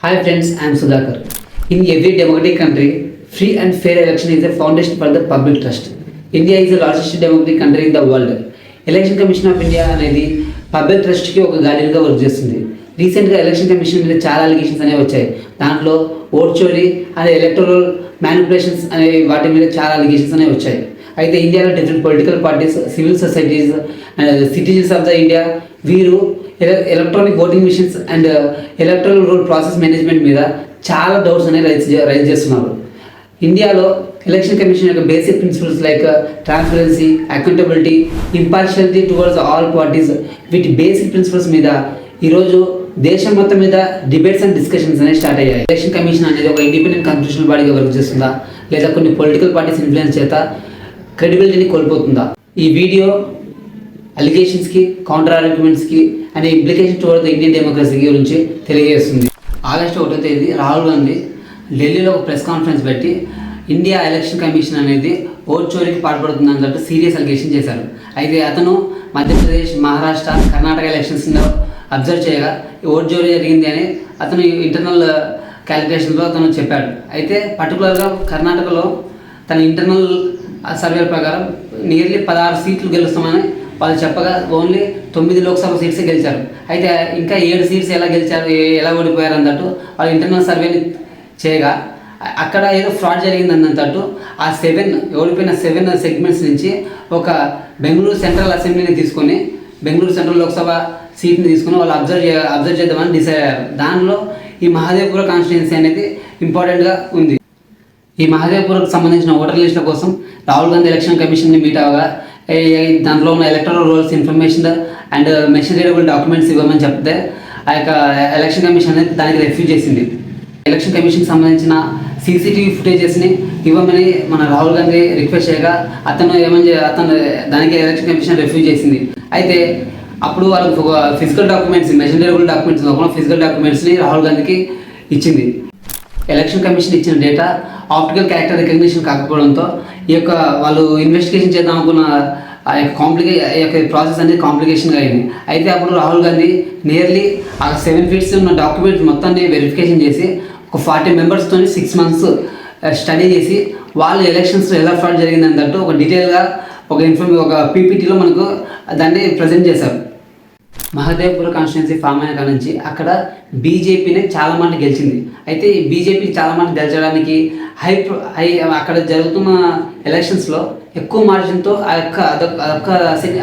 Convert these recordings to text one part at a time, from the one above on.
Hi friends, I am Sudhakar. In every democratic country, free and fair election is a foundation for the public trust. India is the largest democratic country in the world. Election commission of India అనేది public ట్రస్ట్కి ఒక గార్డియన్గా work చేస్తుంది. రీసెంట్గా election commission మీద చాలా allegations అనేవి వచ్చాయి. దాంట్లో vote చోరీ అనే ఎలక్టోరల్ మ్యానిపులేషన్స్ అనే వాటి మీద చాలా అలిగేషన్స్ అనేవి వచ్చాయి. అయితే ఇండియాలో different political parties, civil societies and citizens of the India వీరు electronic voting machines and electoral roll process management మీద చాలా డౌట్స్ అనేవి రైజ్ చేస్తున్నారు. ఇండియాలో ఎలక్షన్ కమిషన్ యొక్క basic principles like transparency, accountability, impartiality towards all parties, వీటి basic principles మీద ఈరోజు దేశం మొత్తం మీద డిబేట్స్ అండ్ డిస్కషన్స్ అనేవి స్టార్ట్ అయ్యాయి. ఎలక్షన్ కమిషన్ అనేది ఒక ఇండిపెండెంట్ కాన్స్టిట్యూషనల్ బాడీగా వర్క్ చేస్తుందా, లేదా కొన్ని పొలిటికల్ పార్టీస్ ఇన్ఫ్లుయెన్స్ చేత క్రెడిబిలిటీని కోల్పోతుందా? ఈ వీడియో అలిగేషన్స్కి, కౌంటర్ ఆర్గ్యుమెంట్స్కి and implication toward the Indian democracy గురించి తెలియజేస్తుంది. ఆగస్టు 1వ తేదీ రాహుల్ గాంధీ ఢిల్లీలో ఒక ప్రెస్ కాన్ఫరెన్స్ పెట్టి ఇండియా ఎలక్షన్ కమిషన్ అనేది ఓట్ చోరీకి పాల్పడుతుంది అన్నట్టు సీరియస్ అలిగేషన్ చేశారు. అయితే అతను మధ్యప్రదేశ్, మహారాష్ట్ర, కర్ణాటక ఎలక్షన్స్లో అబ్జర్వ్ చేయగా ఓట్ చోరీ జరిగింది అని అతను ఇంటర్నల్ క్యాలిక్యులేషన్లో అతను చెప్పాడు. అయితే పర్టికులర్గా కర్ణాటకలో తన ఇంటర్నల్ సర్వే ప్రకారం నియర్లీ 16 సీట్లు గెలుస్తామని వాళ్ళు చెప్పగా ఓన్లీ 9 లోక్సభ సీట్సే గెలిచారు. అయితే ఇంకా 7 సీట్స్ ఎలా గెలిచారు, ఎలా ఓడిపోయారు అన్నట్టు వాళ్ళు ఇంటర్నల్ సర్వేని చేయగా అక్కడ ఏదో ఫ్రాడ్ జరిగింది అన్నట్టు ఆ ఓడిపోయిన 7 సెగ్మెంట్స్ నుంచి ఒక బెంగళూరు సెంట్రల్ అసెంబ్లీని తీసుకొని, బెంగళూరు సెంట్రల్ లోక్సభ సీట్ని తీసుకుని వాళ్ళు అబ్జర్వ్ చేద్దామని డిసైడ్ అయ్యారు. దానిలో ఈ మహాదేవ్పుర కాన్స్టిట్యున్సీ అనేది ఇంపార్టెంట్గా ఉంది. ఈ మహాదేవ్పురకు సంబంధించిన ఓటర్ లిస్టుల కోసం రాహుల్ గాంధీ ఎలక్షన్ కమిషన్ని మీట్ అవగా దాంట్లో ఉన్న electoral rolls information and measurable documents ఇవ్వమని చెప్తే ఆ యొక్క ఎలక్షన్ కమిషన్ అనేది దానికి రిఫ్యూజ్ చేసింది. ఎలక్షన్ కమిషన్కి సంబంధించిన సీసీటీవీ ఫుటేజెస్ని ఇవ్వమని మన రాహుల్ గాంధీ రిక్వెస్ట్ చేయగా అతను దానికి ఎలక్షన్ కమిషన్ రిఫ్యూజ్ చేసింది. అయితే అప్పుడు వాళ్ళకి ఒక ఫిజికల్ డాక్యుమెంట్స్, మెషరబుల్ డాక్యుమెంట్స్ కాకుండా ఫిజికల్ డాక్యుమెంట్స్ని రాహుల్ గాంధీకి ఇచ్చింది. ఎలక్షన్ కమిషన్ ఇచ్చిన డేటా ఆప్టికల్ క్యారెక్టర్ రికగ్నిషన్ కాకపోవడంతో ఈ యొక్క వాళ్ళు ఇన్వెస్టిగేషన్ చేద్దాం అనుకున్న ఆ యొక్క ప్రాసెస్ అనేది కాంప్లికేషన్గా అయింది. అయితే అప్పుడు రాహుల్ గాంధీ నియర్లీ ఆ 7 ఫీట్స్ ఉన్న డాక్యుమెంట్స్ మొత్తాన్ని వెరిఫికేషన్ చేసి ఒక 40 మెంబర్స్తో 6 మంత్స్ స్టడీ చేసి వాళ్ళు ఎలక్షన్స్లో ఎలా ఫ్రాడ్ జరిగింది అన్నట్టు ఒక డీటెయిల్గా ఒక పీపీటీలో మనకు దాన్ని ప్రజెంట్ చేశారు. మహాదేవ్పుర కాన్స్టిట్యున్సీ ఫామ్ అయిన కాడ నుంచి అక్కడ బీజేపీనే చాలా మంది గెలిచింది. అయితే ఈ బీజేపీ చాలా మంది గెలిచడానికి అక్కడ జరుగుతున్న ఎలక్షన్స్లో ఎక్కువ మార్జిన్తో ఆ యొక్క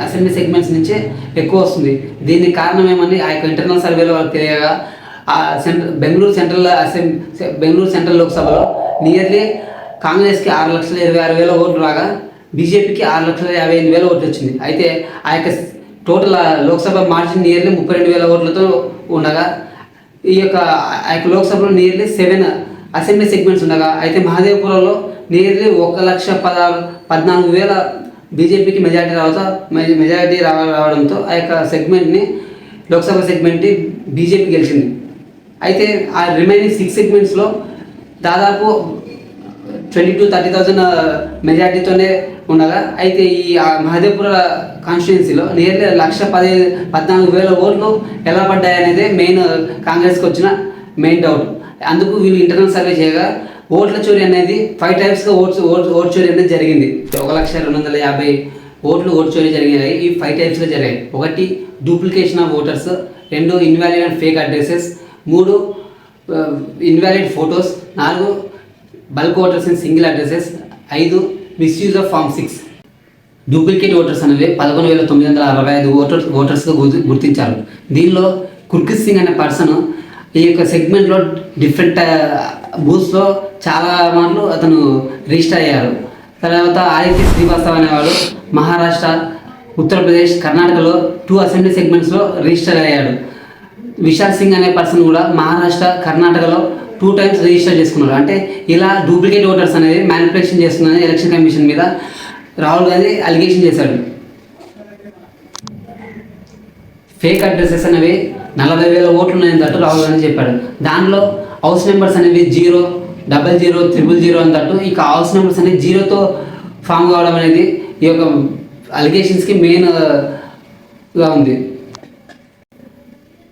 అసెంబ్లీ సెగ్మెంట్స్ నుంచే ఎక్కువ వస్తుంది. దీనికి కారణం ఏమని ఆ యొక్క ఇంటర్నల్ సర్వేలో వాళ్ళకి తెలియగా ఆ బెంగళూరు సెంట్రల్ లోక్సభలో నియర్లీ కాంగ్రెస్కి 6,26,000 ఓట్లు రాగా బీజేపీకి 6,58,000 ఓట్లు వచ్చింది. అయితే ఆ యొక్క టోటల్ లోక్సభ మార్జిన్ నియర్లీ 32,000 ఓట్లతో ఉండగా ఈ యొక్క లోక్సభలో నియర్లీ 7 అసెంబ్లీ సెగ్మెంట్స్ ఉండగా అయితే మహాదేవ్పురంలో నియర్లీ 1,14,000 బీజేపీకి మెజారిటీ రావడంతో ఆ యొక్క సెగ్మెంట్ని, లోక్సభ సెగ్మెంట్ని బీజేపీ గెలిచింది. అయితే ఆ రిమైనింగ్ 6 సెగ్మెంట్స్లో దాదాపు 20,000-30,000 మెజారిటీతోనే ఉండగా అయితే ఈ మహాదేవ్పుర కాన్స్టిట్యున్సీలో నియర్లీ 1,14,000 ఓట్లు ఎలా పడ్డాయి అనేది మెయిన్ కాంగ్రెస్కి వచ్చిన మెయిన్ డౌట్. అందుకు వీళ్ళు ఇంటర్నల్ సర్వే చేయగా ఓట్ల చోరీ అనేది 5 టైప్స్గా ఓట్ చోరీ అనేది జరిగింది. 1,250,000 ఓట్ చోరీ జరిగాయి. ఈ 5 టైప్స్గా జరిగాయి. 1 duplication of voters, 2 invalid and fake addresses, 3 invalid photos, 4 bulk voters in single addresses, 5 misuse of form 6. Duplicate voters అనేవి 11,965 ఓటర్స్గా గుర్తించారు. దీనిలో కుర్కిత్ సింగ్ అనే పర్సన్ ఈ యొక్క సెగ్మెంట్లో డిఫరెంట్ బూత్స్లో చాలా మార్లు అతను రిజిస్టర్ అయ్యారు. తర్వాత ఆదిత్య శ్రీవాస్తవ్ అనేవాడు మహారాష్ట్ర, ఉత్తరప్రదేశ్, కర్ణాటకలో 2 అసెంబ్లీ సెగ్మెంట్స్లో రిజిస్టర్ అయ్యాడు. విశాల్ సింగ్ అనే పర్సన్ కూడా మహారాష్ట్ర, కర్ణాటకలో 2 టైమ్స్ రిజిస్టర్ చేసుకున్నారు. అంటే ఇలా డూప్లికేట్ ఓటర్స్ అనేది మ్యానిపులేషన్ చేస్తుందని ఎలక్షన్ కమిషన్ మీద రాహుల్ గాంధీ అలిగేషన్ చేశాడు. ఫేక్ అడ్రసెస్ అనేవి 40,000 ఓట్లు ఉన్నాయన్నట్టు రాహుల్ గాంధీ చెప్పాడు. దానిలో హౌస్ నెంబర్స్ అనేవి 0, 00, 000 అన్నట్టు ఇక హౌస్ నెంబర్స్ అనేవి 0తో ఫామ్ కావడం అనేది ఈ యొక్క అలిగేషన్స్కి మెయిన్గా ఉంది.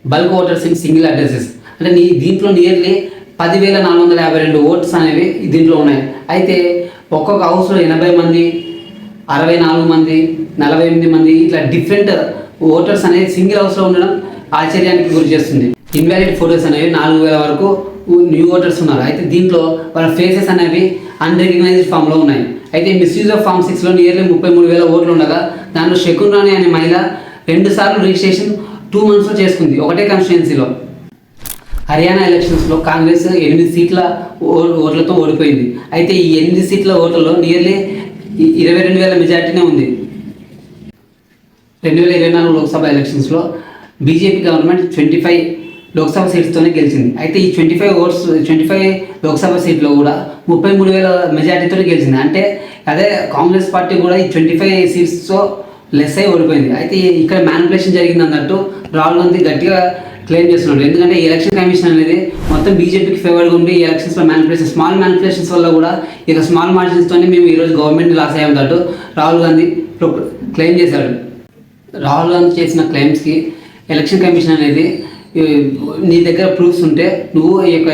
Bulk voters in single addresses అంటే దీంట్లో నియర్లీ 10,452 ఓట్స్ అనేవి దీంట్లో ఉన్నాయి. అయితే ఒక్కొక్క హౌస్లో 80 మంది, 64 మంది, 48 మంది ఇట్లా డిఫరెంట్ ఓటర్స్ అనేది సింగిల్ హౌస్లో ఉండడం ఆశ్చర్యానికి గురి చేస్తుంది. ఇన్వాలిడ్ ఫోటోస్ అనేవి 4,000 వరకు న్యూ ఓటర్స్ ఉన్నారు. అయితే దీంట్లో వాళ్ళ ఫేసెస్ అనేవి అన్రికగ్నైజ్డ్ ఫామ్లో ఉన్నాయి. అయితే మిస్యూజ్ ఆఫ్ ఫామ్ 6లో నియర్లీ 33,000 ఓట్లు ఉండగా దాంట్లో శకున్ రాణి అనే మహిళ 2 సార్లు రిజిస్ట్రేషన్ 2 monthsలో చేసుకుంది ఒకటే కాన్స్టిట్యుయెన్సీలో. హర్యానా ఎలక్షన్స్లో కాంగ్రెస్ 8 సీట్ల ఓట్లతో ఓడిపోయింది. అయితే ఈ 8 సీట్ల ఓట్లలో నియర్లీ 22,000 మెజార్టీనే ఉంది. 2024 లోక్సభ ఎలక్షన్స్లో బీజేపీ గవర్నమెంట్ 25 లోక్సభ సీట్స్తోనే గెలిచింది. అయితే ఈ 25 లోక్సభ సీట్లో కూడా 33,000 మెజార్టీతో గెలిచింది. అంటే అదే కాంగ్రెస్ పార్టీ కూడా ఈ 25 సీట్స్తో లెస్ అయి ఓడిపోయింది. అయితే ఇక్కడ మ్యానిపులేషన్ జరిగింది అన్నట్టు రాహుల్ గాంధీ గట్టిగా క్లెయిమ్ చేస్తున్నాడు. ఎందుకంటే ఈ ఎలక్షన్ కమిషన్ అనేది మొత్తం బీజేపీకి ఫేవర్గా ఉండి ఈ ఎలక్షన్స్లో స్మాల్ మ్యానిపులేషన్స్ వల్ల కూడా ఇక స్మాల్ మార్జిన్స్తోనే మేము ఈరోజు గవర్నమెంట్ని లాస్ అయ్యామన్నట్టు రాహుల్ గాంధీ క్లెయిమ్ చేశాడు. రాహుల్ గాంధీ చేసిన క్లెయిమ్స్కి ఎలక్షన్ కమిషన్ అనేది నీ దగ్గర ప్రూఫ్స్ ఉంటే నువ్వు ఈ యొక్క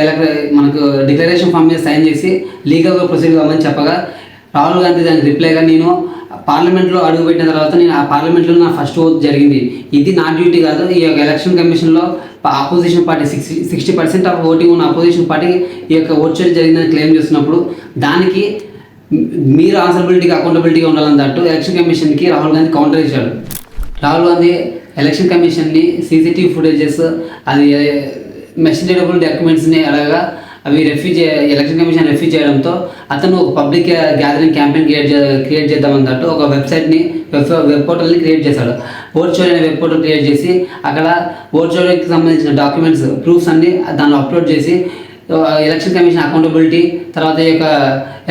మనకు డిక్లరేషన్ ఫామ్ మీద సైన్ చేసి లీగల్గా ప్రొసీడ్ కావాలని చెప్పగా రాహుల్ గాంధీ దానికి రిప్లైగా నేను పార్లమెంట్లో అడుగుపెట్టిన తర్వాత నేను ఆ పార్లమెంట్లో నా ఫస్ట్ ఓట్ జరిగింది. ఇది నా డ్యూటీ కాదు. ఈ యొక్క ఎలక్షన్ కమిషన్లో అపోజిషన్ పార్టీ 60% ఆఫ్ ఓటింగ్ ఉన్న అపోజిషన్ పార్టీ ఈ యొక్క ఓట్ చోరీ జరిగిందని క్లెయిమ్ చేస్తున్నప్పుడు దానికి మీరు ఆన్సరబిలిటీగా అకౌంటబిలిటీగా ఉండాలన్నట్టు ఎలక్షన్ కమిషన్కి రాహుల్ గాంధీ కౌంటర్ ఇచ్చాడు. రాహుల్ గాంధీ ఎలక్షన్ కమిషన్ని సీసీటీవీ ఫుటేజెస్ అది మెసేజబుల్ డాక్యుమెంట్స్ని అడగగా అవి ఎలక్షన్ కమిషన్ రెఫ్యూజ్ చేయడంతో అతను ఒక పబ్లిక్ గ్యాదరింగ్ క్యాంపెయిన్ క్రియేట్ చేద్దామన్నట్టు ఒక వెబ్ పోర్టల్ని క్రియేట్ చేశాడు. ఓట్ చోరీ అనే వెబ్ పోర్టల్ క్రియేట్ చేసి అక్కడ ఓట్ చోరీకి సంబంధించిన డాక్యుమెంట్స్ ప్రూఫ్స్ అన్ని దానిలో అప్లోడ్ చేసి ఎలక్షన్ కమిషన్ అకౌంటబిలిటీ తర్వాత ఈ యొక్క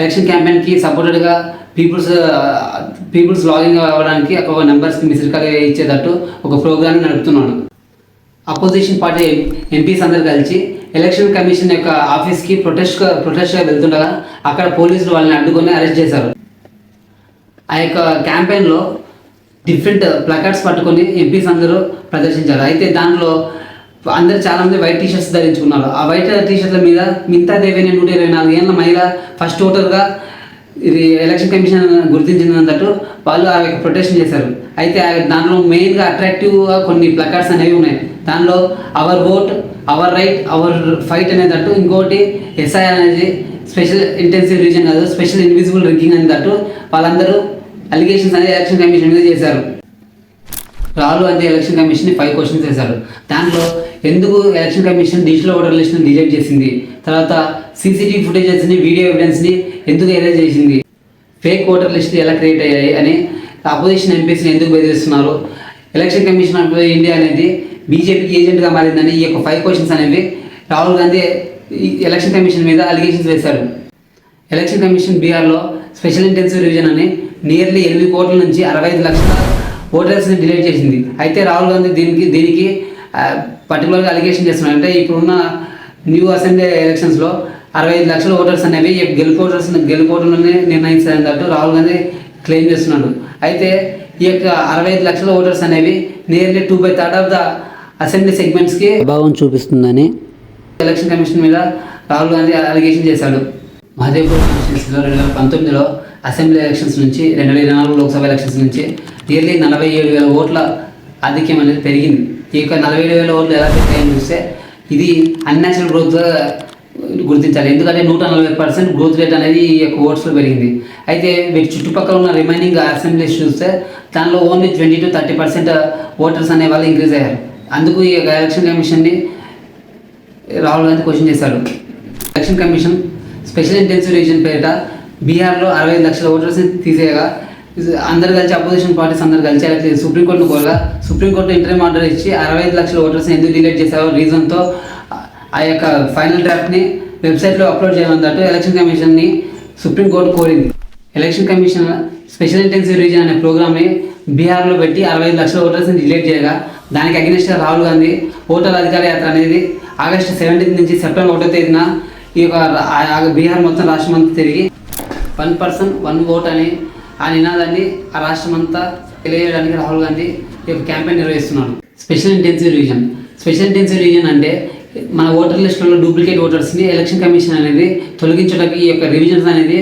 ఎలక్షన్ క్యాంపెయిన్కి సపోర్టెడ్గా పీపుల్స్ లాగిన్ అవ్వడానికి ఒక నెంబర్స్కి మిస్డ్ కాల్ ఇచ్చేటట్టు ఒక ప్రోగ్రామ్ని నడుపుతున్నాడు. అపోజిషన్ పార్టీ ఎంపీస్ అందరు కలిసి ఎలక్షన్ కమిషన్ యొక్క ఆఫీస్కి ప్రొటెస్ట్గా వెళ్తుండగా అక్కడ పోలీసులు వాళ్ళని అడ్డుకొని అరెస్ట్ చేశారు. ఆ యొక్క క్యాంపెయిన్లో డిఫరెంట్ ప్లకార్డ్స్ పట్టుకొని ఎంపీస్ అందరూ ప్రదర్శించారు. అయితే దాంట్లో అందరు చాలామంది వైట్ టీషర్ట్స్ ధరించుకున్నారు. ఆ వైట్ టీషర్ట్ల మీద మిగతా దేవేని 124 ఏళ్ళ మహిళ ఫస్ట్ ఓటర్గా ఇది ఎలక్షన్ కమిషన్ గుర్తించినంతట్టు వాళ్ళు ఆ యొక్క ప్రొటెస్ట్ చేశారు. అయితే దాంట్లో మెయిన్గా అట్రాక్టివ్గా కొన్ని ప్లకార్డ్స్ అనేవి ఉన్నాయి. దానిలో our vote, our right, our fight అనేటట్టు, ఇంకోటి ఎస్ఐ అనేది స్పెషల్ ఇంటెన్సివ్ రీజన్ కాదు స్పెషల్ ఇన్విజిబుల్ రిగ్గింగ్ అనేటట్టు వాళ్ళందరూ అలిగేషన్స్ అనేది ఎలక్షన్ కమిషన్ మీద చేశారు. రాహుల్ గాంధీ ఎలక్షన్ కమిషన్ని 5 క్వశ్చన్స్ వేశారు. దాంట్లో ఎందుకు ఎలక్షన్ కమిషన్ డిజిటల్ ఓటర్ లిస్ట్ని డిలీట్ చేసింది, తర్వాత సీసీటీవీ ఫుటేజెస్ని వీడియో ఎవిడెన్స్ని ఎందుకు ఎరేజ్ చేసింది, ఫేక్ ఓటర్ లిస్టులు ఎలా క్రియేట్ అయ్యాయి అని అపోజిషన్ ఎంపీస్ని ఎందుకు బెదిరిస్తున్నారు, ఎలక్షన్ కమిషన్ ఆఫ్ ఇండియా అనేది బీజేపీకి ఏజెంట్గా మారిందని ఈ యొక్క 5 క్వశ్చన్స్ అనేవి రాహుల్ గాంధీ ఎలక్షన్ కమిషన్ మీద అలిగేషన్స్ వేశారు. ఎలక్షన్ కమిషన్ బీహార్లో స్పెషల్ ఇంటెన్సివ్ రివిజన్ అని నియర్లీ 8 కోట్ల నుంచి 65 లక్షల ఓటర్స్ని డిలీట్ చేసింది. అయితే రాహుల్ గాంధీ దీనికి పర్టికులర్గా అలిగేషన్ చేస్తున్నారు. అంటే ఇప్పుడున్న న్యూ అసెంబ్లీ ఎలక్షన్స్లో 65 లక్షల ఓటర్స్ అనేవి గెలుపోటర్లని నిర్ణయించారన్నట్టు రాహుల్ గాంధీ క్లెయిమ్ చేస్తున్నాడు. అయితే ఈ యొక్క 65 లక్షల ఓటర్స్ అనేవి నియర్లీ 2/3 ఆఫ్ ద అసెంబ్లీ సెగ్మెంట్స్కి ప్రభావం చూపిస్తుందని ఎలక్షన్ కమిషన్ మీద రాహుల్ గాంధీ అలిగేషన్ చేశాడు. మహదేవ్పూర్ కాన్స్టిట్యున్సీలో 2019లో అసెంబ్లీ ఎలక్షన్స్ నుంచి 2024 లోక్సభ ఎలక్షన్స్ నుంచి నియర్లీ 47,000 ఓట్ల ఆధిక్యం అనేది పెరిగింది. ఈ యొక్క 47,000 ఓట్లు ఎలా పెరిగాయని చూస్తే ఇది అన్యాచురల్ గ్రోత్ గుర్తించాలి. ఎందుకంటే 140% గ్రోత్ రేట్ అనేది ఈ యొక్క ఓట్స్లో పెరిగింది. అయితే వీటి చుట్టుపక్కల ఉన్న రిమైనింగ్ అసెంబ్లీస్ చూస్తే దానిలో ఓన్లీ 20-30% ఓటర్స్ అనే వాళ్ళు ఇంక్రీజ్ అయ్యారు. అందుకు ఈ యొక్క ఎలక్షన్ కమిషన్ని రాహుల్ గాంధీ క్వశ్చన్ చేశాడు. Election commission special intensive revision పేరిట బీహార్లో 65 లక్షల ఓటర్స్ని తీసేయగా అందరు కలిసి అపోజిషన్ పార్టీస్ అందరు కలిసి సుప్రీంకోర్టును కోరగా సుప్రీంకోర్టు ఇంటర్వ్యూ ఆర్డర్ ఇచ్చి 65 లక్షల ఓటర్స్ని ఎందుకు డిలీట్ చేశారో రీజన్తో ఆ యొక్క ఫైనల్ డ్రాఫ్ట్ని వెబ్సైట్లో అప్లోడ్ చేయమన్నట్టు ఎలక్షన్ కమిషన్ని సుప్రీంకోర్టు కోరింది. Election commission special intensive revision అనే ప్రోగ్రామ్ని బీహార్లో పెట్టి 65 లక్షల ఓటర్స్ని డిలీట్ చేయగా దానికి అగెనిస్ట్గా రాహుల్ గాంధీ ఓటర్ అధికార యాత్ర అనేది ఆగస్టు 17 నుంచి సెప్టెంబర్ 1వ తేదీన ఈ యొక్క బీహార్ మొత్తం రాష్ట్రం అంతా తిరిగి 1 person 1 vote అని ఆ నినాదాన్ని ఆ రాష్ట్రం అంతా తెలియజేయడానికి రాహుల్ గాంధీ ఈ యొక్క క్యాంపెయిన్ నిర్వహిస్తున్నాడు. స్పెషల్ ఇంటెన్సివ్ రివిజన్ అంటే మన ఓటర్ లిస్టులో డూప్లికేట్ ఓటర్స్ని ఎలక్షన్ కమిషన్ అనేది తొలగించడానికి ఈ యొక్క రివిజన్స్ అనేది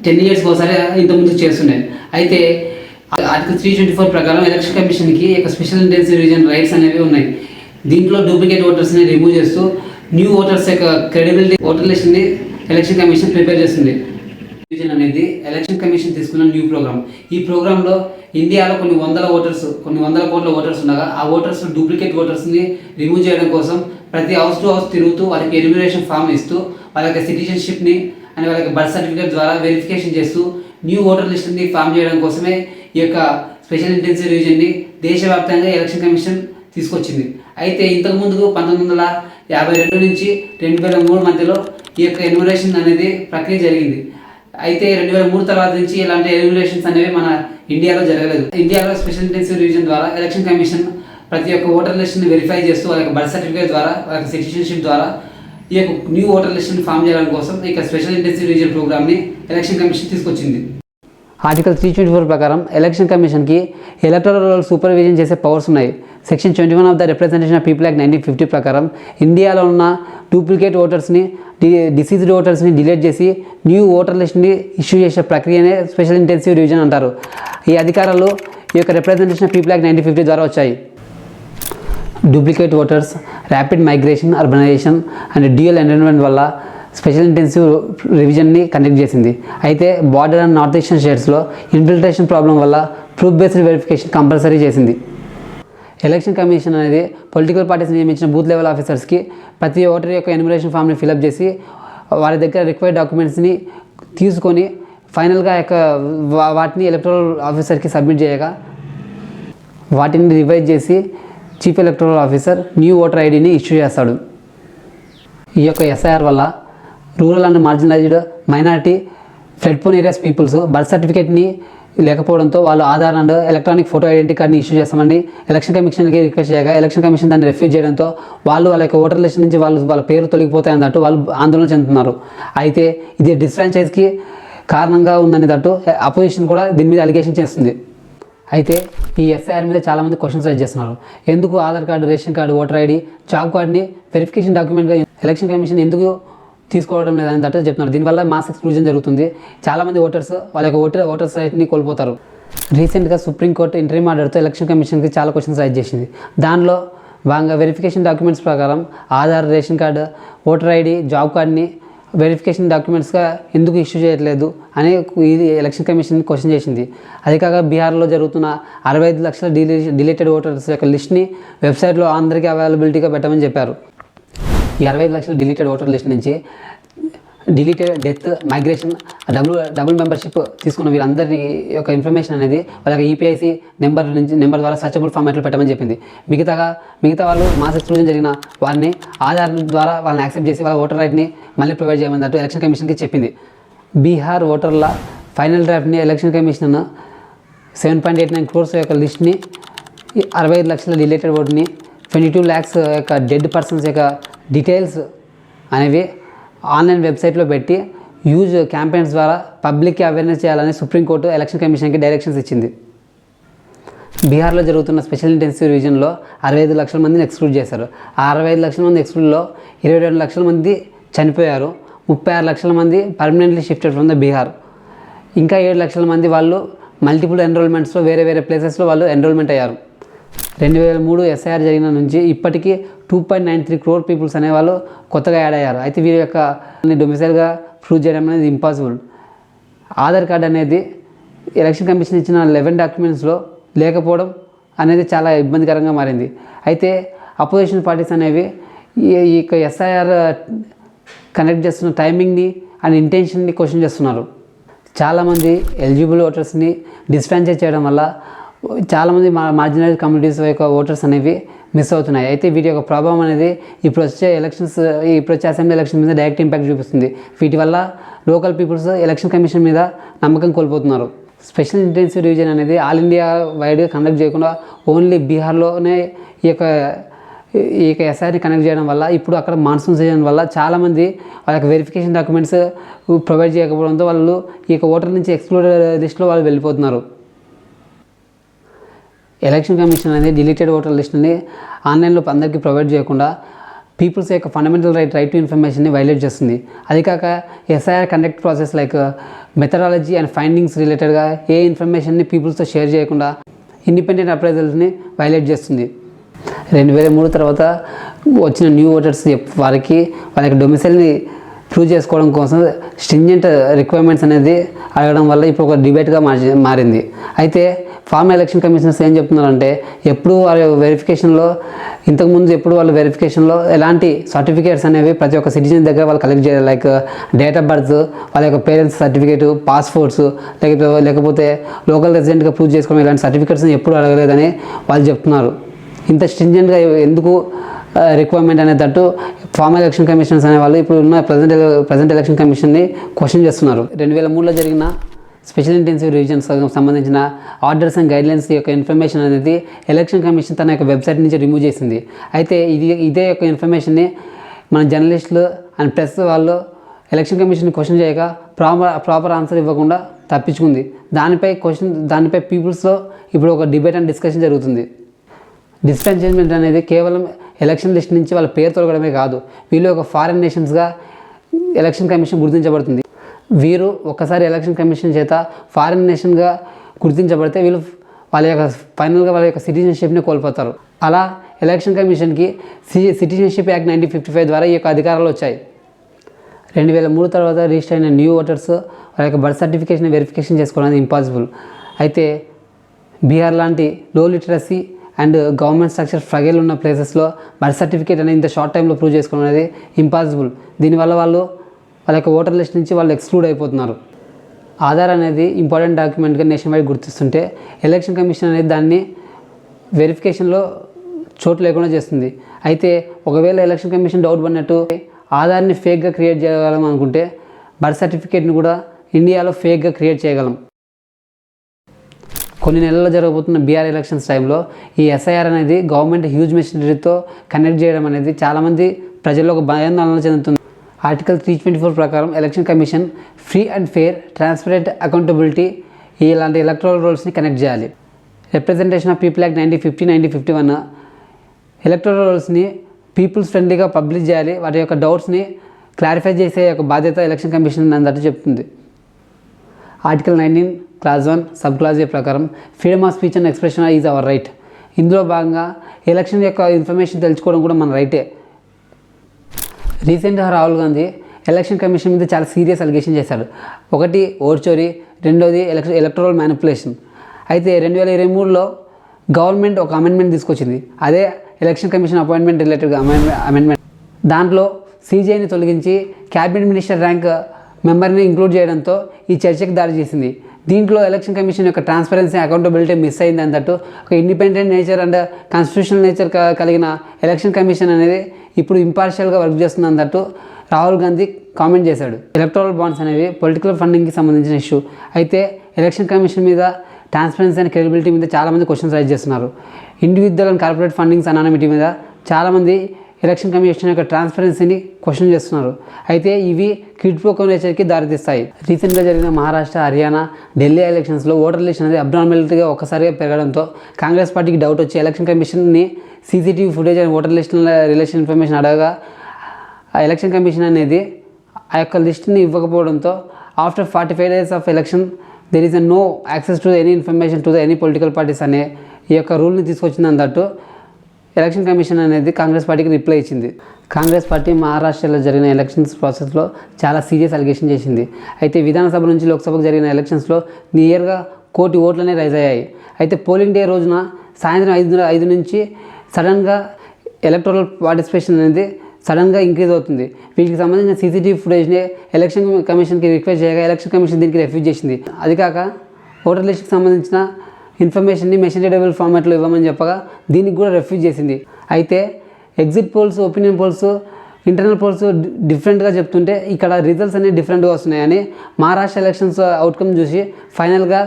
10 years ఒకసారి ఇంతకుముందు చేస్తుండే. అయితే ఆర్టికల్ 324 ప్రకారం ఎలక్షన్ కమిషన్కి ఒక స్పెషల్ ఇంటెన్సివ్ రివిజన్ రైట్స్ అనేవి ఉన్నాయి. దీంట్లో డూప్లికేట్ ఓటర్స్ని రిమూవ్ చేస్తూ న్యూ ఓటర్స్ యొక్క క్రెడిబిలిటీ ఓటర్ లిస్ట్ని ఎలక్షన్ కమిషన్ ప్రిపేర్ చేస్తుంది. రివిజన్ అనేది ఎలక్షన్ కమిషన్ తీసుకున్న న్యూ ప్రోగ్రామ్. ఈ ప్రోగ్రాంలో ఇండియాలో కొన్ని వందల కోట్ల ఓటర్స్ ఉండగా ఆ ఓటర్స్ డూప్లికేట్ ఓటర్స్ని రిమూవ్ చేయడం కోసం ప్రతి హౌస్ టు హౌస్ తిరుగుతూ వాళ్ళకి ఎన్యూమరేషన్ ఫామ్ ఇస్తూ వాళ్ళ యొక్క సిటిజన్షిప్ని అండ్ వాళ్ళకి బర్త్ సర్టిఫికేట్ ద్వారా వెరిఫికేషన్ చేస్తూ న్యూ ఓటర్ లిస్ట్ని ఫామ్ చేయడం కోసమే ఈ యొక్క స్పెషల్ ఇంటెన్సివ్ రివిజన్ని దేశవ్యాప్తంగా ఎలక్షన్ కమిషన్ తీసుకొచ్చింది. అయితే ఇంతకుముందు 1952 నుంచి 2003 మధ్యలో ఈ యొక్క ఎన్యూమరేషన్ అనేది ప్రక్రియ జరిగింది. అయితే 2003 తర్వాత నుంచి ఇలాంటి ఎన్యూమరేషన్స్ అనేవి మన ఇండియాలో జరగలేదు. ఇండియాలో స్పెషల్ ఇంటెన్సివ్ రివిజన్ ద్వారా ఎలక్షన్ కమిషన్ ప్రతి ఒక్క ఓటర్ లిస్ట్ని వెరిఫై చేస్తూ వాళ్ళ బర్త్ సర్టిఫికేట్ ద్వారా వాళ్ళ సిటిజన్షిప్ ద్వారా ఈ యొక్క న్యూ ఓటర్ లిస్ట్ని ఫామ్ చేయడం కోసం ఇక స్పెషల్ ఇంటెన్సివ్ రివిజన్ ప్రోగ్రామ్ని ఎలక్షన్ కమిషన్ తీసుకొచ్చింది. ఆర్టికల్ 324 ప్రకారం ఎలక్షన్ కమిషన్కి ఎలక్టరల్ సూపర్విజన్ చేసే పవర్స్ ఉన్నాయి. Section 21 of the representation of people act 1950 ప్రకారం ఇండియాలో ఉన్న డూప్లికేట్ ఓటర్స్ని డిసీజ్డ్ ఓటర్స్ని డిలీట్ చేసి న్యూ ఓటర్ లిస్ట్ని ఇష్యూ చేసే ప్రక్రియనే స్పెషల్ ఇంటెన్సివ్ రివిజన్ అంటారు. ఈ అధికారాలు ఈ యొక్క రిప్రజెంటేషన్ ఆఫ్ పీపుల్ యాక్ట్ 1950 ద్వారా వచ్చాయి. Duplicate voters, rapid migration, urbanisation and dual enrolment వల్ల స్పెషల్ ఇంటెన్సివ్ రివిజన్ని కండక్ట్ చేసింది. అయితే బార్డర్ అండ్ నార్త్ ఈస్టర్న్ స్టేట్స్లో ఇన్ఫిల్ట్రేషన్ ప్రాబ్లం వల్ల ప్రూఫ్ బేస్డ్ వెరిఫికేషన్ కంపల్సరీ చేసింది. ఎలక్షన్ కమిషన్ అనేది పొలిటికల్ పార్టీస్ నియమించిన బూత్ లెవెల్ ఆఫీసర్స్కి ప్రతి ఓటర్ యొక్క ఎన్యూమరేషన్ ఫామ్ని ఫిలప్ చేసి వారి దగ్గర రిక్వైర్డ్ డాక్యుమెంట్స్ని తీసుకొని ఫైనల్గా వాటిని ఎలక్టరల్ ఆఫీసర్కి సబ్మిట్ చేయగా వాటిని రివైజ్ చేసి chief electoral officer new voter ఐడిని ఇష్యూ చేస్తాడు. ఈ యొక్క ఎస్ఐఆర్ వల్ల rural and marginalised minority flood prone areas peoples birth సర్టిఫికేట్ని లేకపోవడంతో వాళ్ళు Aadhaar and electronic photo identity కార్డ్ని ఇష్యూ చేస్తామని ఎలక్షన్ కమిషన్కి రిక్వెస్ట్ చేయగా ఎలక్షన్ కమిషన్ దాన్ని రిఫ్యూజ్ చేయడంతో వాళ్ళ యొక్క ఓటర్ లిస్ట్ నుంచి వాళ్ళ పేరు తొలగిపోతాయి అన్నట్టు వాళ్ళు ఆందోళన చెందుతున్నారు. అయితే ఇది డిస్ఫ్రాంచైజ్కి కారణంగా ఉందని తట్టు అపోజిషన్ కూడా దీని మీద అలిగేషన్ చేస్తుంది. అయితే ఈ ఎస్ఐఆర్ మీద చాలామంది క్వశ్చన్స్ రైజ్ చేస్తున్నారు. ఎందుకు Aadhaar card, ration card, voter ID, job కార్డ్ని వెరిఫికేషన్ డాక్యుమెంట్గా ఎలక్షన్ కమిషన్ ఎందుకు తీసుకోవడం లేదని తట్టు చెప్తున్నారు. దీనివల్ల మాస్ ఎక్స్క్లూజన్ జరుగుతుంది. చాలామంది ఓటర్స్ వాళ్ళ యొక్క ఓటర్స్ రైట్ని కోల్పోతారు. రీసెంట్గా సుప్రీంకోర్టు ఇంటరీమ్ ఆర్డర్తో ఎలక్షన్ కమిషన్కి చాలా క్వశ్చన్స్ రైజ్ చేసింది. దానిలో భాగంగా వెరిఫికేషన్ డాక్యుమెంట్స్ ప్రకారం Aadhaar, ration card, voter ID, job కార్డ్ని వెరిఫికేషన్ డాక్యుమెంట్స్గా ఎందుకు ఇష్యూ చేయట్లేదు అని ఇది ఎలక్షన్ కమిషన్ క్వశ్చన్ చేసింది. అది కాక బీహార్లో జరుగుతున్న 65 లక్షల డిలీటెడ్ ఓటర్స్ యొక్క లిస్ట్ని వెబ్సైట్లో అందరికీ అవైలబిలిటీగా పెట్టమని చెప్పారు. ఈ 65 లక్షల డిలీటెడ్ ఓటర్ లిస్ట్ నుంచి deleted, death, migration, double membership తీసుకున్న వీరందరి యొక్క ఇన్ఫర్మేషన్ అనేది వాళ్ళ ఈపీఐసి నెంబర్ ద్వారా సర్చబుల్ ఫార్మాట్లో పెట్టమని చెప్పింది. మిగతా వాళ్ళు మాస్ ఎక్స్క్లూజన్ జరిగిన వారిని ఆధార్ ద్వారా వాళ్ళని యాక్సెప్ట్ చేసి వాళ్ళ ఓటర్ రైట్ని మళ్ళీ ప్రొవైడ్ చేయమన్నట్టు ఎలక్షన్ కమిషన్కి చెప్పింది. బీహార్ ఓటర్ల ఫైనల్ డ్రాఫ్ట్ని ఎలక్షన్ కమిషన్ 7.89 crores యొక్క లిస్ట్ని 65 లక్షల డిలీటెడ్ ఓట్ని 22 lakhs యొక్క డెడ్ పర్సన్స్ యొక్క డీటెయిల్స్ అనేవి ఆన్లైన్ వెబ్సైట్లో పెట్టి యూజ్ క్యాంపెయిన్స్ ద్వారా పబ్లిక్కి అవేర్నెస్ చేయాలని సుప్రీంకోర్టు ఎలక్షన్ కమిషన్కి డైరెక్షన్స్ ఇచ్చింది. బీహార్లో జరుగుతున్న స్పెషల్ ఇంటెన్సివ్ రివిజన్లో 65 లక్షల మందిని ఎక్స్క్లూడ్ చేశారు. ఆ 65 లక్షల మంది ఎక్స్క్లూడ్లో 22 లక్షల మంది చనిపోయారు. 36 లక్షల మంది permanently shifted from the Bihar. ఇంకా 7 లక్షల మంది వాళ్ళు మల్టిపుల్ ఎన్రోల్మెంట్స్లో వేరే ప్లేసెస్లో వాళ్ళు ఎన్రోల్మెంట్ అయ్యారు. 2003 ఎస్ఐఆర్ జరిగిన నుంచి ఇప్పటికీ 2.93 crore పీపుల్స్ అనేవాళ్ళు కొత్తగా యాడ్ అయ్యారు. అయితే వీరి యొక్క డొమిసైల్గా ప్రూవ్ చేయడం అనేది ఇంపాసిబుల్. ఆధార్ కార్డ్ అనేది ఎలక్షన్ కమిషన్ ఇచ్చిన 11 డాక్యుమెంట్స్లో లేకపోవడం అనేది చాలా ఇబ్బందికరంగా మారింది. అయితే అపోజిషన్ పార్టీస్ అనేవి ఈ యొక్క ఎస్ఐఆర్ కనెక్ట్ చేస్తున్న టైమింగ్ని అండ్ ఇంటెన్షన్ని క్వశ్చన్ చేస్తున్నారు. చాలామంది ఎలిజిబుల్ ఓటర్స్ని డిస్ఫ్రాంచైజ్ చేయడం వల్ల చాలామంది మార్జినల్ కమ్యూనిటీస్ యొక్క ఓటర్స్ అనేవి మిస్ అవుతున్నాయి. అయితే వీటి యొక్క ప్రభావం అనేది ఇప్పుడు వచ్చే అసెంబ్లీ ఎలక్షన్ మీద డైరెక్ట్ ఇంపాక్ట్ చూపిస్తుంది. వీటి వల్ల లోకల్ పీపుల్స్ ఎలక్షన్ కమిషన్ మీద నమ్మకం కోల్పోతున్నారు. స్పెషల్ ఇంటెన్సివ్ రివిజన్ అనేది ఆల్ ఇండియా వైడ్గా కండక్ట్ చేయకుండా ఓన్లీ బీహార్లోనే ఈ యొక్క ఎస్ఐఆర్ని కనెక్ట్ చేయడం వల్ల ఇప్పుడు అక్కడ మాన్సూన్ సీజన్ వల్ల చాలామంది వాళ్ళ యొక్క వెరిఫికేషన్ డాక్యుమెంట్స్ ప్రొవైడ్ చేయకపోవడంతో వాళ్ళు ఈ యొక్క ఓటర్ నుంచి ఎక్స్క్లూడ్ లిస్ట్లో వాళ్ళు వెళ్ళిపోతున్నారు. ఎలక్షన్ కమిషన్ అనేది డిలీటెడ్ ఓటర్ లిస్ట్ని ఆన్లైన్లో అందరికీ ప్రొవైడ్ చేయకుండా పీపుల్స్ యొక్క ఫండమెంటల్ రైట్ టు ఇన్ఫర్మేషన్ని వైలేట్ చేస్తుంది. అది కాక SIR conduct process like methodology and findings రిలేటెడ్గా ఏ ఇన్ఫర్మేషన్ని పీపుల్స్తో షేర్ చేయకుండా ఇండిపెండెంట్ అప్రైజల్స్ని వైలేట్ చేస్తుంది. 2003 తర్వాత వచ్చిన న్యూ ఓటర్స్ వారికి వాళ్ళ యొక్క డొమిసైల్ని ప్రూవ్ చేసుకోవడం కోసం స్ట్రింజెంట్ రిక్వైర్మెంట్స్ అనేది అడగడం వల్ల ఇప్పుడు ఒక డిబేట్గా మారింది. అయితే ఫార్మర్ ఎలక్షన్ కమిషనర్స్ ఏం చెప్తున్నారంటే ఎప్పుడు వాళ్ళ వెరిఫికేషన్లో ఇంతకుముందు ఎప్పుడు వాళ్ళ వెరిఫికేషన్లో ఎలాంటి సర్టిఫికేట్స్ అనేవి ప్రతి ఒక్క సిటిజన్ దగ్గర వాళ్ళు కలెక్ట్ చేయాలి. లైక్ డేట్ ఆఫ్ బర్త్, వాళ్ళ యొక్క పేరెంట్స్ సర్టిఫికేటు, పాస్పోర్ట్స్, లేకపోతే లోకల్ రెసిడెంట్గా ప్రూవ్ చేసుకోవడం ఇలాంటి సర్టిఫికేట్స్ని ఎప్పుడు అడగలేదని వాళ్ళు చెప్తున్నారు. ఇంత స్ట్రింజెంట్గా ఎందుకు రిక్వైర్మెంట్ అనేటట్టు ఫార్మర్ ఎలక్షన్ కమిషనర్స్ అనే వాళ్ళు ఇప్పుడు ఉన్న ప్రజెంట్ ఎలక్షన్ కమిషన్ని క్వశ్చన్ చేస్తున్నారు. 2003లో జరిగిన స్పెషల్ ఇంటెన్సివ్ రివిజన్స్ సంబంధించిన ఆర్డర్స్ అండ్ గైడ్లైన్స్ యొక్క ఇన్ఫర్మేషన్ అనేది ఎలక్షన్ కమిషన్ తన యొక్క వెబ్సైట్ నుంచి రిమూవ్ చేసింది. అయితే ఇదే యొక్క ఇన్ఫర్మేషన్ని మన జర్నలిస్టులు అండ్ ప్రెస్ వాళ్ళు ఎలక్షన్ కమిషన్ క్వశ్చన్ చేయక ప్రాపర్ ఆన్సర్ ఇవ్వకుండా తప్పించుకుంది. దానిపై పీపుల్స్లో ఇప్పుడు ఒక డిబేట్ అండ్ డిస్కషన్ జరుగుతుంది. డిస్పెన్సేజ్మెంట్ అనేది కేవలం ఎలక్షన్ లిస్ట్ నుంచి వాళ్ళ పేరు తొలగడమే కాదు, వీళ్ళు ఒక ఫారిన్ నేషన్స్గా ఎలక్షన్ కమిషన్ గుర్తించబడుతుంది. వీరు ఒక్కసారి ఎలక్షన్ కమిషన్ చేత ఫారిన్ నేషన్గా గుర్తించబడితే వీళ్ళు ఫైనల్గా వాళ్ళ యొక్క సిటిజన్షిప్ని కోల్పోతారు. అలా ఎలక్షన్ కమిషన్కి సిటిజన్షిప్ యాక్ట్ 1955 ద్వారా ఈ యొక్క అధికారాలు వచ్చాయి. 2003 తర్వాత రిజిస్టర్ అయిన న్యూ ఓటర్స్ వాళ్ళ యొక్క బర్త్ సర్టిఫికేషన్ వెరిఫికేషన్ చేసుకోవడం అనేది ఇంపాసిబుల్. అయితే బీహార్ లాంటి లో లిటరసీ అండ్ గవర్నమెంట్ స్ట్రక్చర్ ఫ్రగల్ ఉన్న ప్లేసెస్లో బర్త్ సర్టిఫికేట్ అనేది ఇంత షార్ట్ టైంలో ప్రూవ్ చేసుకోవడం అనేది ఇంపాసిబుల్. దీనివల్ల వాళ్ళ యొక్క ఓటర్ లిస్ట్ నుంచి వాళ్ళు ఎక్స్క్లూడ్ అయిపోతున్నారు. ఆధార్ అనేది ఇంపార్టెంట్ డాక్యుమెంట్గా నేషన్ వైడ్ గుర్తిస్తుంటే ఎలక్షన్ కమిషన్ అనేది దాన్ని వెరిఫికేషన్లో చోటు లేకుండా చేస్తుంది. అయితే ఒకవేళ ఎలక్షన్ కమిషన్ డౌట్ పడినట్టు ఆధార్ని ఫేక్గా క్రియేట్ చేయగలం అనుకుంటే బర్త్ సర్టిఫికేట్ని కూడా ఇండియాలో ఫేక్గా క్రియేట్ చేయగలం. కొన్ని నెలల్లో జరగబోతున్న బీహార్ ఎలక్షన్స్ టైంలో ఈ ఎస్ఐఆర్ అనేది గవర్నమెంట్ హ్యూజ్ మెషినరీతో కనెక్ట్ చేయడం అనేది చాలామంది ప్రజల్లో ఒక భయాందోళన చెందుతుంది. ఆర్టికల్ 324 ప్రకారం election commission free and fair, transparent, accountability ఇలాంటి ఎలక్టరల్ రోల్స్ని కనెక్ట్ చేయాలి. Representation of people act 1950, 1951 electoral రోల్స్ని పీపుల్స్ ఫ్రెండ్లీగా పబ్లిష్ చేయాలి. వాటి యొక్క డౌట్స్ని క్లారిఫై చేసే యొక్క బాధ్యత ఎలక్షన్ కమిషన్ అందట్టు చెప్తుంది. Article 19 class 1 sub clause A ప్రకారం freedom of speech and expression is our right. ఇందులో భాగంగా ఎలక్షన్ యొక్క ఇన్ఫర్మేషన్ తెలుసుకోవడం కూడా మన రైటే. రీసెంట్గా రాహుల్ గాంధీ ఎలక్షన్ కమిషన్ మీద చాలా సీరియస్ అలిగేషన్ చేశాడు. ఒకటి ఓట్ చోరీ, రెండోది ఎలక్టరల్ మ్యానిపులేషన్. అయితే 2023లో గవర్నమెంట్ ఒక అమెండ్మెంట్ తీసుకొచ్చింది. అదే ఎలక్షన్ కమిషన్ అపాయింట్మెంట్ రిలేటెడ్గా అమెండ్మెంట్. దాంట్లో సీజీఐని తొలగించి క్యాబినెట్ మినిస్టర్ ర్యాంక్ మెంబర్ని ఇంక్లూడ్ చేయడంతో ఈ చర్చకు దారి చేసింది. దీంట్లో ఎలక్షన్ కమిషన్ యొక్క ట్రాన్స్పరెన్సీ, అకౌంటబిలిటీ మిస్ అయింది అన్నట్టు ఒక independent nature and constitutional nature కలిగిన ఎలక్షన్ కమిషన్ అనేది ఇప్పుడు ఇంపార్షియల్గా వర్క్ చేస్తుంది అన్నట్టు రాహుల్ గాంధీ కామెంట్ చేశాడు. ఎలక్టరల్ బాండ్స్ అనేవి పొలిటికల్ ఫండింగ్కి సంబంధించిన ఇష్యూ. అయితే ఎలక్షన్ కమిషన్ మీద ట్రాన్స్పరెన్సీ అండ్ క్రెడిబిలిటీ మీద చాలామంది క్వశ్చన్స్ రైజ్ చేస్తున్నారు. Individual and corporate fundings anonymity మీద చాలామంది ఎలక్షన్ కమిషన్ యొక్క ట్రాన్స్పరెన్సీని క్వశ్చన్ చేస్తున్నారు. అయితే ఇవి క్విడ్ ప్రో క్వో నేచర్కి దారితీస్తాయి. రీసెంట్గా జరిగిన మహారాష్ట్ర, హర్యానా, ఢిల్లీ ఎలక్షన్స్లో ఓటర్ లిస్ట్ అనేది అబ్నార్మాలిటీగా ఒక్కసారిగా పెరగడంతో కాంగ్రెస్ పార్టీకి డౌట్ వచ్చి ఎలక్షన్ కమిషన్ని CCTV footage and voter list relation information అడగగా ఆ ఎలక్షన్ కమిషన్ అనేది ఆ యొక్క లిస్ట్ని ఇవ్వకపోవడంతో after 45 days of election there is no access to any information to any political parties అనే ఈ యొక్క రూల్ని తీసుకొచ్చింది అన్నట్టు ఎలక్షన్ కమిషన్ అనేది కాంగ్రెస్ పార్టీకి రిప్లై ఇచ్చింది. కాంగ్రెస్ పార్టీ మహారాష్ట్రలో జరిగిన ఎలక్షన్స్ ప్రాసెస్లో చాలా సీరియస్ అలిగేషన్ చేసింది. అయితే విధానసభ నుంచి లోక్సభకు జరిగిన ఎలక్షన్స్లో నియర్గా 1 కోటి ఓట్లనే రైజ్ అయ్యాయి. అయితే పోలింగ్ డే రోజున సాయంత్రం 5 నుంచి సడన్గా ఎలక్టరల్ పార్టిసిపేషన్ అనేది సడన్గా ఇంక్రీజ్ అవుతుంది. వీటికి సంబంధించిన సీసీటీవీ ఫుటేజ్ని ఎలక్షన్ కమిషన్కి రిక్వెస్ట్ చేయగా ఎలక్షన్ కమిషన్ దీనికి రిఫ్యూజ్ చేసింది. అది కాక ఓటర్ లిస్ట్కి సంబంధించిన ఇన్ఫర్మేషన్ని మెషిన్ రీడబుల్ ఫార్మాట్లో ఇవ్వమని చెప్పగా దీనికి కూడా రిఫ్యూజ్ చేసింది. అయితే exit polls, opinion polls, internal polls డిఫరెంట్గా చెప్తుంటే ఇక్కడ రిజల్ట్స్ అనేవి డిఫరెంట్గా వస్తున్నాయని మహారాష్ట్ర ఎలక్షన్స్ అవుట్కమ్ చూసి ఫైనల్గా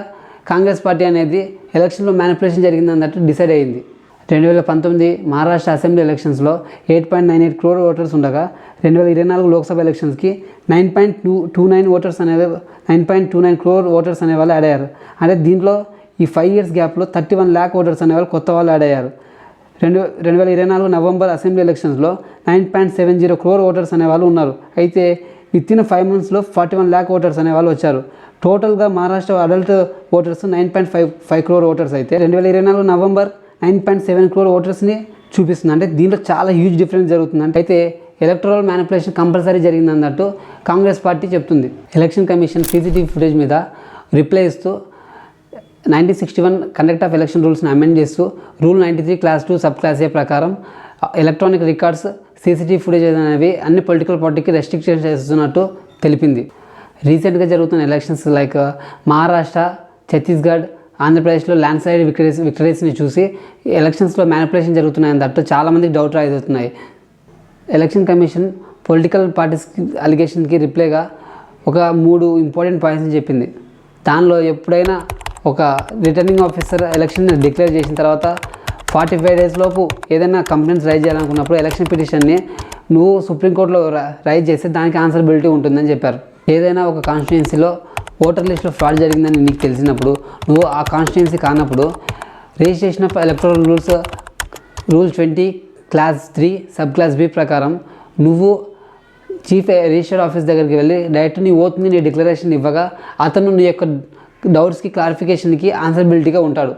కాంగ్రెస్ పార్టీ అనేది ఎలక్షన్లో మ్యానిపులేషన్ జరిగింది అన్నట్టు డిసైడ్ అయ్యింది. 2019 మహారాష్ట్ర అసెంబ్లీ ఎలక్షన్స్లో 8.98 crore ఓటర్స్ ఉండగా 2024 లోక్సభ ఎలక్షన్స్కి 9.29 crore ఓటర్స్ అనేవాళ్ళు యాడ్ అయ్యారు. అంటే దీంట్లో ఈ 5 years గ్యాప్లో 31 lakh ఓటర్స్ అనేవాళ్ళు కొత్త వాళ్ళు యాడ్ అయ్యారు. 2024 నవంబర్ అసెంబ్లీ ఎలక్షన్స్లో 9.70 crore ఓటర్స్ అనేవాళ్ళు ఉన్నారు. అయితే వితిన్ 5 monthsలో 41 lakh ఓటర్స్ అనేవాళ్ళు వచ్చారు. టోటల్గా Maharashtra adult voters 9.55 crore voters అయితే 2024 నవంబర్ 9.7 crore ఓటర్స్ని చూపిస్తుంది. అంటే దీంట్లో చాలా హ్యూజ్ డిఫరెన్స్ జరుగుతుంది. అయితే ఎలక్టరల్ మ్యానిపులేషన్ కంపల్సరీ జరిగిందన్నట్టు కాంగ్రెస్ పార్టీ చెప్తుంది. ఎలక్షన్ కమిషన్ సీసీటీవీ ఫుటేజ్ మీద రిప్లై ఇస్తూ 1961 కండక్ట్ ఆఫ్ ఎలక్షన్ రూల్స్ని అమెండ్ చేస్తూ rule 93 Class 2 sub clause A ప్రకారం ఎలక్ట్రానిక్ రికార్డ్స్ సీసీటీవీ ఫుటేజ్ అనేవి అన్ని పొలిటికల్ పార్టీకి రెస్ట్రిక్షన్ చేస్తున్నట్టు తెలిపింది. రీసెంట్గా జరుగుతున్న ఎలక్షన్స్ లైక్ మహారాష్ట్ర, ఛత్తీస్గఢ్, ఆంధ్రప్రదేశ్లో ల్యాండ్ స్లైడ్ విక్టరీస్ని చూసి ఎలక్షన్స్లో మ్యానిపులేషన్ జరుగుతున్నాయని తట్టు చాలామందికి డౌట్ రైజ్ అవుతున్నాయి. ఎలక్షన్ కమిషన్ పొలిటికల్ పార్టీస్ అలిగేషన్కి రిప్లైగా ఒక 3 ఇంపార్టెంట్ పాయింట్స్ని చెప్పింది. దానిలో ఎప్పుడైనా ఒక రిటర్నింగ్ ఆఫీసర్ ఎలక్షన్ డిక్లేర్ చేసిన తర్వాత 45 days లోపు ఏదైనా కంప్లైంట్స్ రైజ్ చేయాలనుకున్నప్పుడు ఎలక్షన్ పిటిషన్ని నువ్వు సుప్రీంకోర్టులో రైజ్ చేస్తే దానికి ఆన్సరబిలిటీ ఉంటుందని చెప్పారు. ఏదైనా ఒక కాన్స్టిట్యుయెన్సీలో ఓటర్ లిస్ట్లో ఫ్రాడ్ జరిగిందని నీకు తెలిసినప్పుడు నువ్వు ఆ కాన్స్టిట్యుయెన్సీ కానప్పుడు registration of electoral rule 20 Class 3 sub class B ప్రకారం నువ్వు చీఫ్ రిజిస్టర్డ్ ఆఫీస్ దగ్గరికి వెళ్ళి డైరెక్ట్ నీ ఓట్ని నీ డిక్లరేషన్ ఇవ్వగా అతను నీ యొక్క డౌట్స్కి క్లారిఫికేషన్కి ఆన్సరబిలిటీగా ఉంటాడు.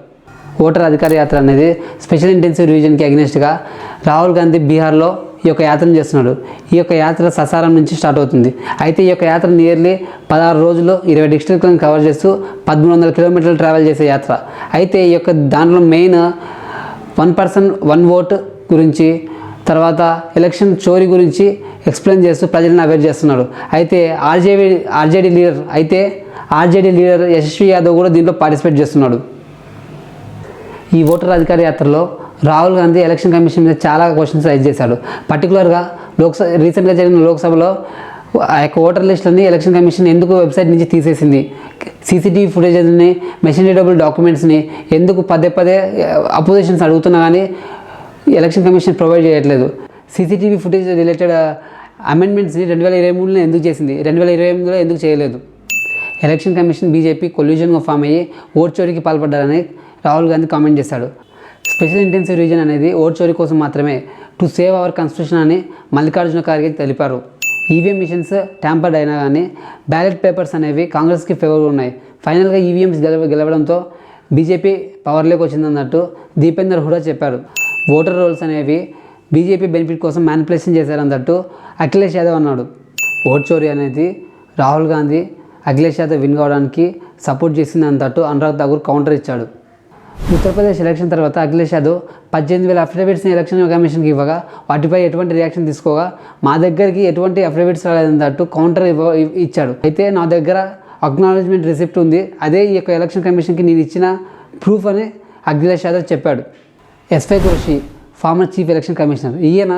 ఓటర్ అధికార యాత్ర అనేది స్పెషల్ ఇంటెన్సివ్ రివిజన్కి అగ్నెస్ట్గా రాహుల్ గాంధీ బీహార్లో ఈ యొక్క యాత్రను చేస్తున్నాడు. ఈ యొక్క యాత్ర ససారం నుంచి స్టార్ట్ అవుతుంది. అయితే ఈ యొక్క యాత్ర నియర్లీ 16 రోజుల్లో 20 డిస్ట్రిక్ట్లను కవర్ చేస్తూ 1300 kilometers ట్రావెల్ చేసే యాత్ర. అయితే ఈ యొక్క దాంట్లో మెయిన్ 1 person 1 vote గురించి, తర్వాత ఎలక్షన్ చోరీ గురించి ఎక్స్ప్లెయిన్ చేస్తూ ప్రజలను అవేర్ చేస్తున్నాడు. అయితే ఆర్జేడీ లీడర్ యశస్వి యాదవ్ కూడా దీంట్లో పార్టిసిపేట్ చేస్తున్నాడు. ఈ ఓటర్ అధికార యాత్రలో రాహుల్ గాంధీ ఎలక్షన్ కమిషన్ మీద చాలా క్వశ్చన్స్ రైజ్ చేశాడు. పర్టికులర్గా రీసెంట్గా జరిగిన లోక్సభలో ఆ యొక్క ఓటర్ లిస్టులని ఎలక్షన్ కమిషన్ ఎందుకు వెబ్సైట్ నుంచి తీసేసింది, సీసీటీవీ ఫుటేజ్ని, మెషిన్ రీడబుల్ డాక్యుమెంట్స్ని ఎందుకు పదే అపోజిషన్స్ అడుగుతున్నా కానీ ఎలక్షన్ కమిషన్ ప్రొవైడ్ చేయట్లేదు. సీసీటీవీ ఫుటేజ్ రిలేటెడ్ అమెండ్మెంట్స్ని 2023లో ఎందుకు చేసింది, 2028లో ఎందుకు చేయలేదు? ఎలక్షన్ కమిషన్ బీజేపీ కొల్యూజన్గా ఫామ్ అయ్యి ఓట్ చోరీకి పాల్పడ్డారని రాహుల్ గాంధీ కామెంట్ చేశాడు. స్పెషల్ ఇంటెన్సివ్ రివిజన్ అనేది ఓట్ చోరీ కోసం మాత్రమే, టు సేవ్ అవర్ కాన్స్టిట్యూషన్ అని మల్లికార్జున ఖార్గే తెలిపారు. ఈవీఎం మిషన్స్ ట్యాంపర్డ్ అయినా కానీ బ్యాలెట్ పేపర్స్ అనేవి కాంగ్రెస్కి ఫేవర్గా ఉన్నాయి. ఫైనల్గా ఈవీఎంస్ గెలవడంతో బీజేపీ పవర్లోకి వచ్చిందన్నట్టు దీపేందర్ హుడా చెప్పారు. ఓటర్ రోల్స్ అనేవి బీజేపీ బెనిఫిట్ కోసం మ్యానిపులేషన్ చేశారన్నట్టు అఖిలేష్ యాదవ్ అన్నాడు. ఓట్ చోరీ అనేది రాహుల్ గాంధీ అఖిలేష్ యాదవ్ విన్ కావడానికి సపోర్ట్ చేసిందన్నట్టు అనురాగ్ ఠాకూర్ కౌంటర్ ఇచ్చాడు. ఉత్తరప్రదేశ్ ఎలక్షన్ తర్వాత అఖిలేష్ యాదవ్ 18,000 అఫిడవిట్స్ని ఎలక్షన్ కమిషన్కి ఇవ్వగా వాటిపై ఎటువంటి రియాక్షన్ తీసుకోగా మా దగ్గరికి ఎటువంటి అఫిడవిట్స్ రాలేదన్నట్టు కౌంటర్ ఇచ్చాడు. అయితే నా దగ్గర అక్నాలెడ్జ్మెంట్ రిసిప్ట్ ఉంది, అదే ఈ యొక్క ఎలక్షన్ కమిషన్కి నేను ఇచ్చిన ప్రూఫ్ అని అఖిలేష్ యాదవ్ చెప్పాడు. S Y Quraishi former chief election commissioner, ఈయన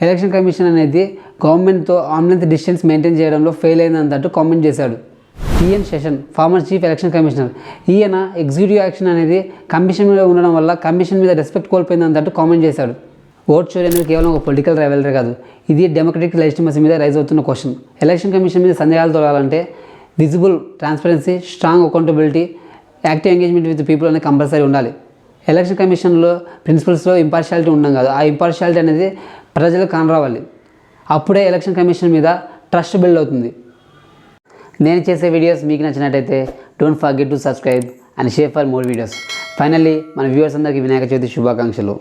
ఎలక్షన్ కమిషన్ అనేది గవర్నమెంట్తో ఆర్మ్లెంత్ డిస్టెన్స్ మెయింటైన్ చేయడంలో ఫెయిల్ అయిందన్నట్టు కామెంట్ చేశాడు. T N Seshan former chief election commissioner, ఈయన ఎగ్జిక్యూటివ్ యాక్షన్ అనేది కమిషన్ మీద ఉండడం వల్ల కమిషన్ మీద రెస్పెక్ట్ కోల్పోయిందన్నట్టు కామెంట్ చేశాడు. ఓట్ చోరీ అనేది కేవలం ఒక పొలిటికల్ రైవలరీ కాదు, ఇది డెమోక్రటిక్ లెజిటిమసీ మీద రైజ్ అవుతున్న క్వశ్చన్. ఎలక్షన్ కమిషన్ మీద సందేహాలు తొలగాలంటే visible transparency, strong accountability, active engagement with people అనేది కంపల్సరీ ఉండాలి. ఎలక్షన్ కమిషన్లో ప్రిన్సిపల్స్లో ఇంపార్షియాలిటీ ఉండడం కాదు, ఆ ఇంపార్షియాలిటీ అనేది ప్రజలకు కానరావాలి. అప్పుడే ఎలక్షన్ కమిషన్ మీద ట్రస్ట్ బిల్డ్ అవుతుంది. నేను చేసే వీడియోస్ మీకు నచ్చినట్టయితే don't forget to subscribe and share for more videos. Finally మన వ్యూవర్స్ అందరికీ వినాయక చవితి శుభాకాంక్షలు.